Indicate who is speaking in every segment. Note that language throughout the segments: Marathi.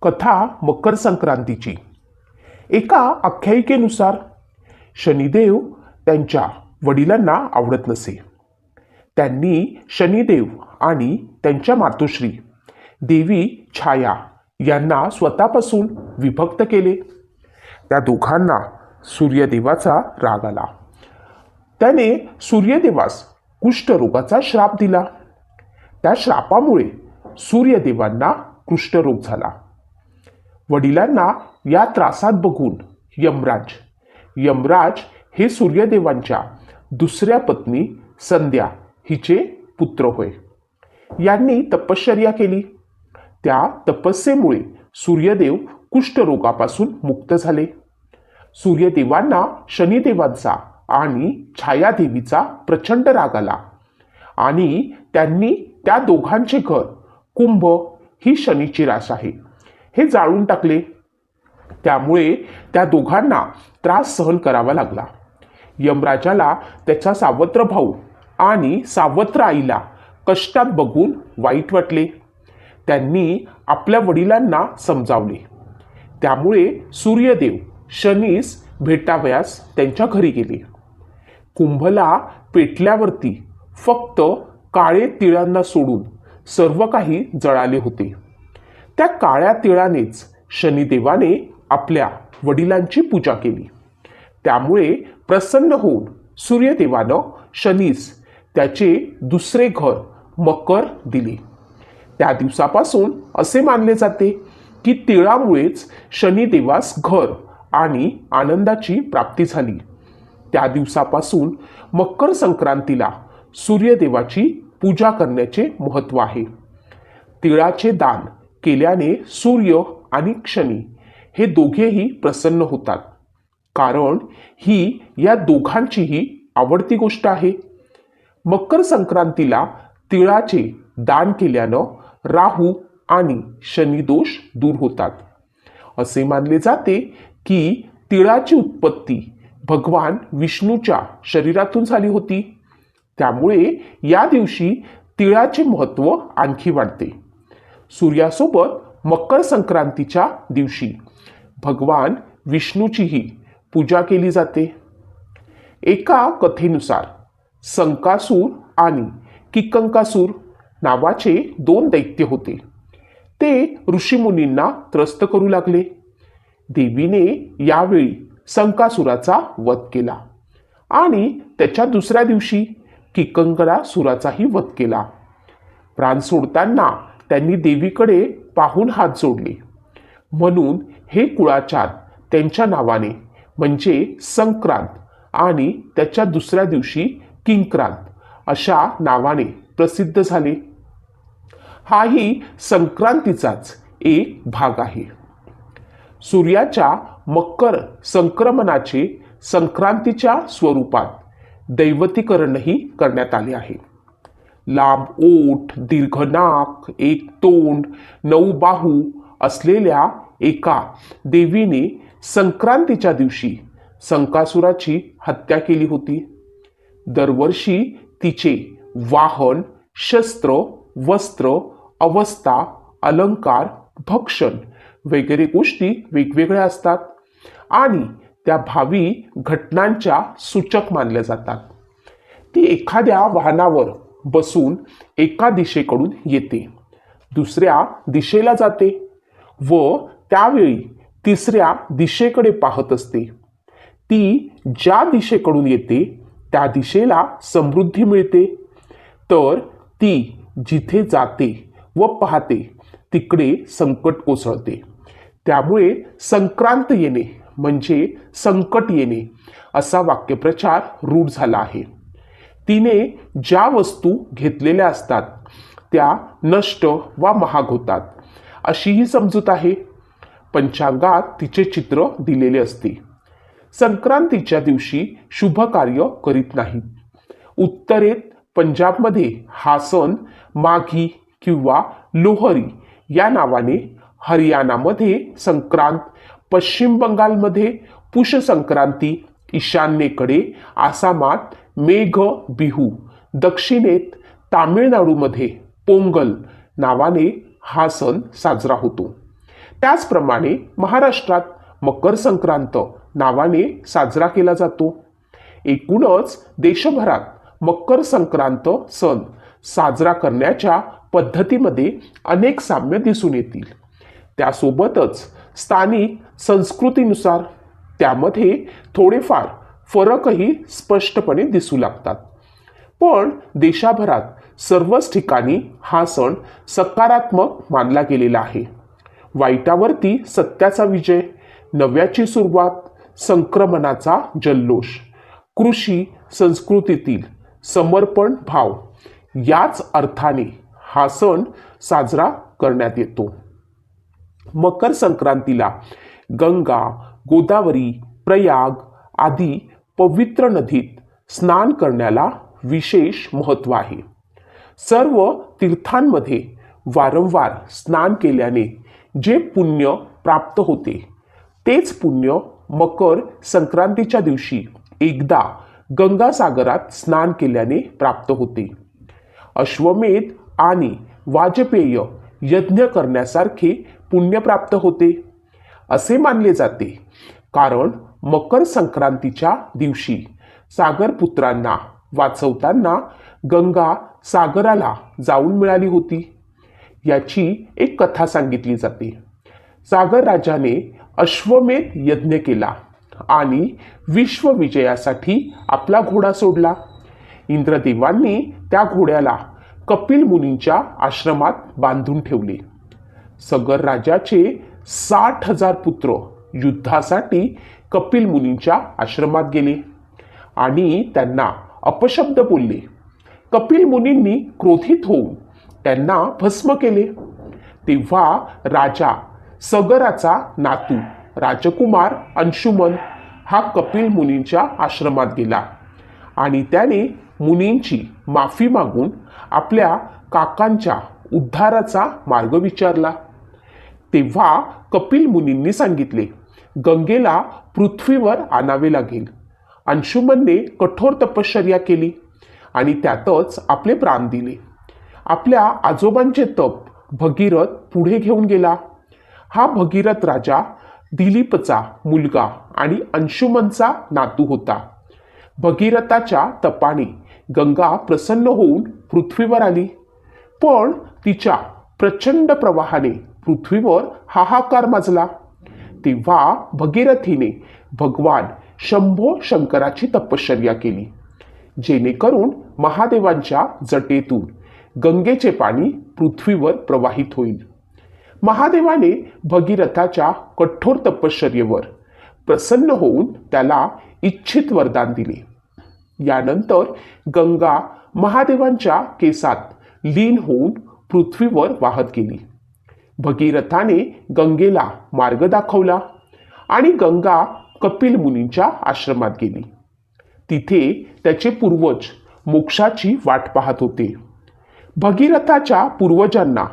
Speaker 1: कथा मकर संक्रांतीची. एका आख्यायिकेनुसार शनिदेव त्यांच्या वडिलांना आवडत नसे. त्यांनी शनिदेव आणि त्यांच्या मातोश्री देवी छाया यांना स्वतःपासून विभक्त केले. त्या दोघांना सूर्यदेवाचा राग आला. त्याने सूर्यदेवास कुष्ठरोगाचा श्राप दिला. त्या श्रापामुळे सूर्यदेवांना कुष्ठरोग झाला. वडिलांना या त्रासात बघून यमराज हे सूर्यदेवांच्या दुसऱ्या पत्नी संध्या हिचे पुत्र होय. यांनी तपश्चर्या केली. त्या तपस्येमुळे सूर्यदेव कुष्ठरोगापासून मुक्त झाले. सूर्यदेवांना शनिदेवांचा आणि छायादेवीचा प्रचंड राग आला आणि त्यांनी त्या दोघांचे घर कुंभ ही शनीची रास आहे हे जाळून टाकले. त्यामुळे त्या दोघांना त्रास सहन करावा लागला. यमराजाला त्याचा सावत्र भाऊ आणि सावत्र आईला कष्टात बघून वाईट वाटले. त्यांनी आपल्या वडिलांना समजावले. त्यामुळे सूर्यदेव शनीस भेटावयास त्यांच्या घरी गेले. कुंभला पेटल्यावरती फक्त काळे तिळांना सोडून सर्व काही जळाले होते. त्या काळ्या तिळानेच शनिदेवाने आपल्या वडिलांची पूजा केली. त्यामुळे प्रसन्न होऊन सूर्यदेवानं शनीस त्याचे दुसरे घर मकर दिले. त्या दिवसापासून असे मानले जाते की तिळामुळेच शनिदेवास घर आणि आनंदाची प्राप्ती झाली. त्या दिवसापासून मकर संक्रांतीला सूर्यदेवाची पूजा करण्याचे महत्त्व आहे. तिळाचे दान केल्याने सूर्य आणि शनी हे दोघेही प्रसन्न होतात, कारण ही या दोघांचीही आवडती गोष्ट आहे. मकर संक्रांतीला तिळाचे दान केल्यानं राहू आणि शनी दोष दूर होतात. असे मानले जाते की तिळाची उत्पत्ती भगवान विष्णूच्या शरीरातून झाली होती. त्यामुळे या दिवशी तिळाचे महत्त्व आणखी वाढते. सूर्यासोबत मकर संक्रांतीच्या दिवशी भगवान विष्णूचीही पूजा केली जाते. एका कथेनुसार संकासूर आणि किकंकासूर नावाचे दोन दैत्य होते. ते ऋषीमुनींना त्रस्त करू लागले. देवीने यावेळी संकासुराचा वध केला आणि त्याच्या दुसऱ्या दिवशी किकंकरासुराचाही वध केला. प्राण सोडताना त्यांनी देवीकडे पाहून हात जोडले. म्हणून हे कुळाचार त्यांच्या नावाने म्हणजे संक्रांत आणि त्याच्या दुसऱ्या दिवशी किंक्रांत अशा नावाने प्रसिद्ध झाले. हाही संक्रांतीचाच एक भाग आहे. सूर्याच्या मकर संक्रमणाचे संक्रांतीच्या स्वरूपात दैवतीकरणही करण्यात आले आहे. लांब ओठ, दीर्घ नाक, एक तोंड, 9 बाहू असलेल्या एका देवीने संक्रांतीच्या दिवशी संकासुराची हत्या केली होती. दरवर्षी तिचे वाहन, शस्त्र, वस्त्र, अवस्था, अलंकार, भक्षण वगैरे गोष्टी वेगवेगळ्या असतात आणि त्या भावी घटनांच्या सूचक मानल्या जातात. ती एखाद्या वाहनावर बसून एका दिशेकडून येते, दुसऱ्या दिशेला जाते व त्यावेळी तिसऱ्या दिशेकडे पाहत असते. ती ज्या दिशेकडून येते त्या दिशेला समृद्धी मिळते, तर ती जिथे जाते व पाहते तिकडे संकट कोसळते. त्यामुळे संक्रांत येणे म्हणजे संकट येणे असा वाक्यप्रचार रूढ झाला आहे. तिने ज्या वस्तू घेतलेल्या असतात त्या नष्ट वा महाग होतात अशी ही समजूत आहे. पंचांगात तिचे चित्र दिलेले असते. संक्रांतीच्या दिवशी शुभ कार्य करीत नाहीत. उत्तरेत पंजाबमध्ये हा सण माघी किंवा लोहरी या नावाने, हरियाणामध्ये संक्रांत, पश्चिम बंगालमध्ये पुष संक्रांती, ईशान्येकडे आसामात मेघ बिहू, दक्षिणेत तामिळनाडूमध्ये पोंगल नावाने हा सण साजरा होतो. त्याचप्रमाणे महाराष्ट्रात मकर संक्रांत नावाने साजरा केला जातो. एकूणच देशभरात मकर संक्रांत सण साजरा करण्याच्या पद्धतीमध्ये अनेक साम्य दिसून येतील. त्यासोबतच स्थानिक संस्कृतीनुसार त्यामध्ये थोडेफार फरकही स्पष्टपणे दिसू लागतात. पण देशभरात सर्वच ठिकाणी हा सण सकारात्मक मानला गेलेला आहे. वाईटावरती सत्याचा विजय, नव्याची सुरुवात, संक्रमणाचा जल्लोष, कृषी संस्कृतीतील समर्पण भाव याच अर्थाने हा सण साजरा करण्यात येतो. मकर संक्रांतीला गंगा, गोदावरी, प्रयाग आदी पवित्र नदीत स्नान करण्याला विशेष महत्त्व आहे. सर्व तीर्थांमध्ये वारंवार स्नान केल्याने जे पुण्य प्राप्त होते तेच पुण्य मकर संक्रांतीच्या दिवशी एकदा गंगासागरात स्नान केल्याने प्राप्त होते. अश्वमेध आणि वाजपेय यज्ञ करण्यासारखे पुण्य प्राप्त होते असे मानले जाते. कारण मकर संक्रांतीच्या दिवशी सागरपुत्रांना वाचवताना गंगा सागराला जाऊन मिळाली होती. याची एक कथा सांगितली जाते. सागर राजाने अश्वमेध यज्ञ केला आणि विश्वविजयासाठी आपला घोडा सोडला. इंद्रदेवांनी त्या घोड्याला कपिल मुनींच्या आश्रमात बांधून ठेवले. सगर राजाचे 60,000 पुत्र युद्धासाठी कपिल मुनींच्या आश्रमात गेले आणि त्यांना अपशब्द बोलले. कपिल मुनींनी क्रोधित होऊन त्यांना भस्म केले. तेव्हा राजा सगराचा नातू राजकुमार अंशुमन हा कपिल मुनींच्या आश्रमात गेला आणि त्याने मुनींची माफी मागून आपल्या काकांच्या उद्धाराचा मार्ग विचारला. तेव्हा कपिल मुनींनी सांगितले, गंगेला पृथ्वीवर आणावे लागेल. अंशुमनने कठोर तपश्चर्या केली आणि त्यातच आपले प्राण दिले. आपल्या आजोबांचे तप भगीरथ पुढे घेऊन गेला. हा भगीरथ राजा दिलीपचा मुलगा आणि अंशुमनचा नातू होता. भगीरथाच्या तपाने गंगा प्रसन्न होऊन पृथ्वीवर आली. पण तिच्या प्रचंड प्रवाहाने पृथ्वीवर हाहाकार माजला. तेव्हा भगीरथीने भगवान शंभो शंकराची तपश्चर्या केली, जेणेकरून महादेवांच्या जटेतून गंगेचे पाणी पृथ्वीवर प्रवाहित होईल. महादेवाने भगीरथाच्या कठोर तपश्चर्येवर प्रसन्न होऊन त्याला इच्छित वरदान दिले. यानंतर गंगा महादेवांच्या केसात लीन होऊन पृथ्वीवर वाहत गेली. भगीरथाने गंगेला मार्ग दाखवला आणि गंगा कपिल मुनींच्या आश्रमात गेली. तिथे त्याचे पूर्वज मोक्षाची वाट पाहत होते. भगीरथाच्या पूर्वजांना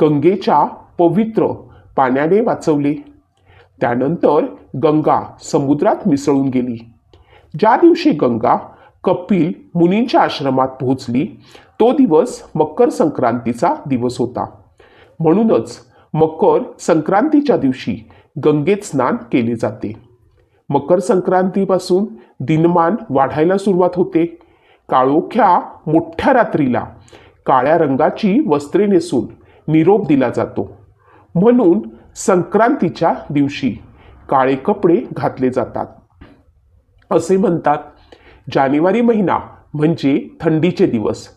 Speaker 1: गंगेच्या पवित्र पाण्याने वाचवले. त्यानंतर गंगा समुद्रात मिसळून गेली. ज्या दिवशी गंगा कपिल मुनींच्या आश्रमात पोहोचली तो दिवस मकर संक्रांतीचा दिवस होता. म्हणूनच मकर संक्रांतीच्या दिवशी गंगेत स्नान केले जाते. मकर संक्रांतीपासून दिनमान वाढायला सुरुवात होते. काळोख्या मोठ्या रात्रीला काळ्या रंगाची वस्त्रे नेसून निरोप दिला जातो. म्हणून संक्रांतीच्या दिवशी काळे कपडे घातले जातात. असे म्हणतात, जानेवारी महिना म्हणजे थंडीचे दिवस.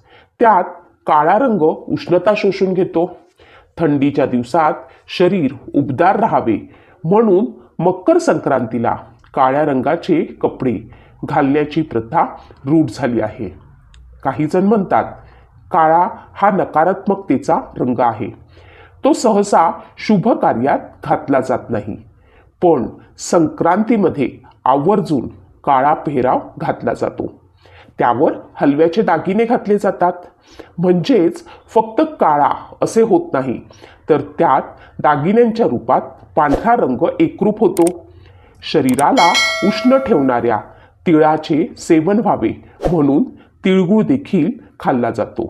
Speaker 1: त्यात काळा रंग उष्णता शोषून घेतो. थंडीच्या दिवसात शरीर उबदार राहावे म्हणून मकर संक्रांतीला काळ्या रंगाचे कपडे घालण्याची प्रथा रूढ झाली आहे. काही जण म्हणतात, काळा हा नकारात्मकतेचा रंग आहे. तो सहसा शुभ कार्यात घातला जात नाही. पण संक्रांतीमध्ये आवर्जून काळा पेहराव घातला जातो. त्यावर हलव्याचे दागिने घातले जातात. म्हणजेच फक्त काळा असे होत नाही, तर त्यात दागिन्यांच्या रूपात पांढरा रंग एकरूप होतो. शरीराला उष्ण ठेवणाऱ्या तिळाचे सेवन व्हावे म्हणून तिळगुळ देखील खाल्ला जातो.